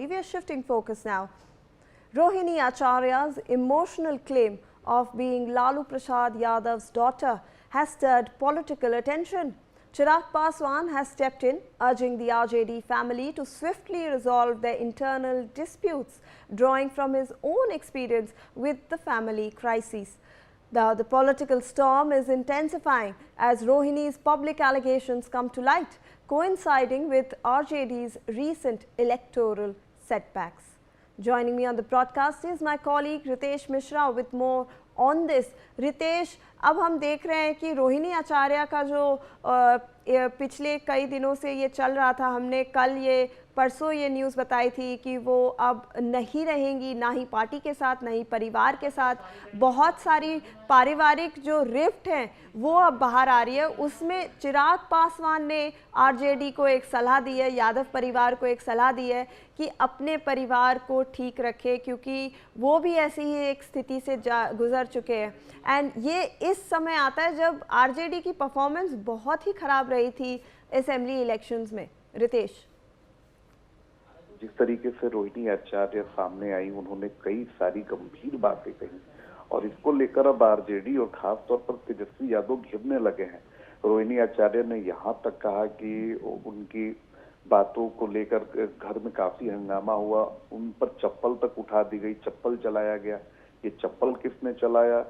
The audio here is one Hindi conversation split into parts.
We are shifting focus now. Rohini Acharya's emotional claim of being Lalu Prasad Yadav's daughter has stirred political attention. Chirag Paswan has stepped in, urging the RJD family to swiftly resolve their internal disputes, drawing from his own experience with the family crises. Now, the political storm is intensifying as Rohini's public allegations come to light, coinciding with RJD's recent electoral setbacks. Joining me on the broadcast is my colleague Ritesh Mishra with more on this. Ritesh, अब हम देख रहे हैं कि रोहिणी आचार्य का जो पिछले कई दिनों से ये चल रहा था, हमने कल ये परसों ये न्यूज़ बताई थी कि वो अब नहीं रहेंगी, ना ही पार्टी के साथ ना ही परिवार के साथ। बहुत सारी पारिवारिक जो रिफ्ट हैं वो अब बाहर आ रही है। उसमें चिराग पासवान ने आरजेडी को एक सलाह दी है, यादव परिवार को एक सलाह दी है कि अपने परिवार को ठीक रखे, क्योंकि वो भी ऐसी ही एक स्थिति से गुजर चुके हैं। एंड ये इस समय आता है जब आरजेडी की परफॉर्मेंस बहुत ही खराब रही थी असेंबली इलेक्शंस में। रितेश, जिस तरीके से रोहिणी आचार्य सामने आई, उन्होंने कई सारी गंभीर बातें कही और इसको लेकर अब आरजेडी और खास तौर पर तेजस्वी यादव घिरने लगे हैं। रोहिणी आचार्य ने यहाँ तक कहा कि उनकी बातों को लेकर घर में काफी हंगामा हुआ, उन पर चप्पल तक उठा दी गई, चप्पल चलाया गया। ये चप्पल किसने चलाया,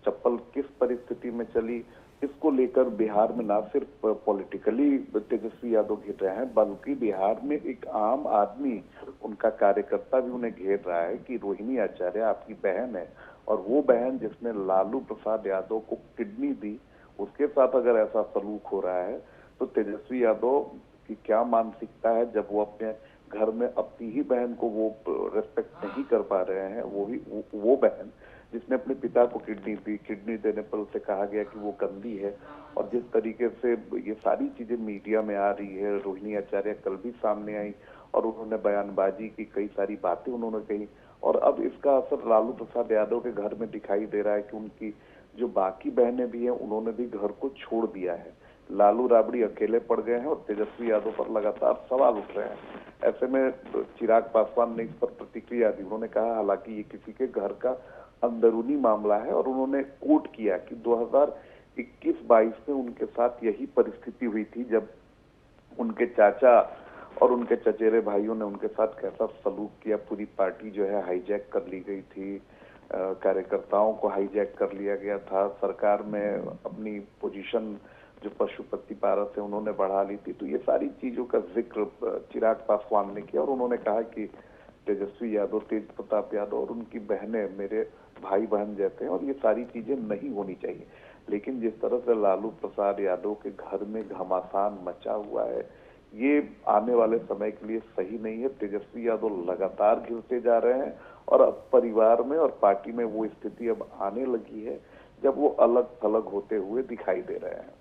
चप्पल किस परिस्थिति में चली, इसको लेकर बिहार में ना सिर्फ पॉलिटिकली तेजस्वी यादव घिर रहे हैं, बल्कि बिहार में एक आम आदमी, उनका कार्यकर्ता भी उन्हें घेर रहा है कि रोहिणी आचार्य आपकी बहन है और वो बहन जिसने लालू प्रसाद यादव को किडनी दी, उसके साथ अगर ऐसा सलूक हो रहा है तो तेजस्वी यादव की क्या मानसिकता है जब वो अपने घर में अपनी ही बहन को वो रेस्पेक्ट नहीं कर पा रहे हैं। वो बहन जिसने अपने पिता को किडनी दी, किडनी देने पर उसे कहा गया कि वो गंदी है। और जिस तरीके से ये सारी चीजें मीडिया में आ रही है, रोहिणी आचार्य कल भी सामने आई और उन्होंने बयानबाजी की, कई सारी बातें उन्होंने कही और अब इसका असर लालू प्रसाद यादव के घर में दिखाई दे रहा है कि उनकी जो बाकी बहनें भी हैं उन्होंने भी घर को छोड़ दिया है। लालू राबड़ी अकेले पड़ गए हैं और तेजस्वी यादव पर लगातार सवाल उठ रहे हैं। ऐसे में चिराग पासवान ने इस पर प्रतिक्रिया दी। उन्होंने कहा हालांकि ये किसी के घर का अंदरूनी मामला है और उन्होंने कोट किया कि 2021-22 में उनके साथ यही परिस्थिति हुई थी जब उनके चाचा और उनके चचेरे भाइयों ने उनके साथ कैसा सलूक किया। पूरी पार्टी जो है हाईजैक कर ली गई थी, कार्यकर्ताओं को हाईजैक कर लिया गया था, सरकार में अपनी पोजीशन जो पशुपति पारस है उन्होंने बढ़ा ली थी। तो ये सारी चीजों का जिक्र चिराग पासवान ने किया और उन्होंने कहा कि तेजस्वी यादव, तेज प्रताप यादव और उनकी बहनें मेरे भाई बहन जैसे हैं और ये सारी चीजें नहीं होनी चाहिए। लेकिन जिस तरह से लालू प्रसाद यादव के घर में घमासान मचा हुआ है, ये आने वाले समय के लिए सही नहीं है। तेजस्वी यादव लगातार घिरते जा रहे हैं और अब परिवार में और पार्टी में वो स्थिति अब आने लगी है जब वो अलग थलग होते हुए दिखाई दे रहे हैं।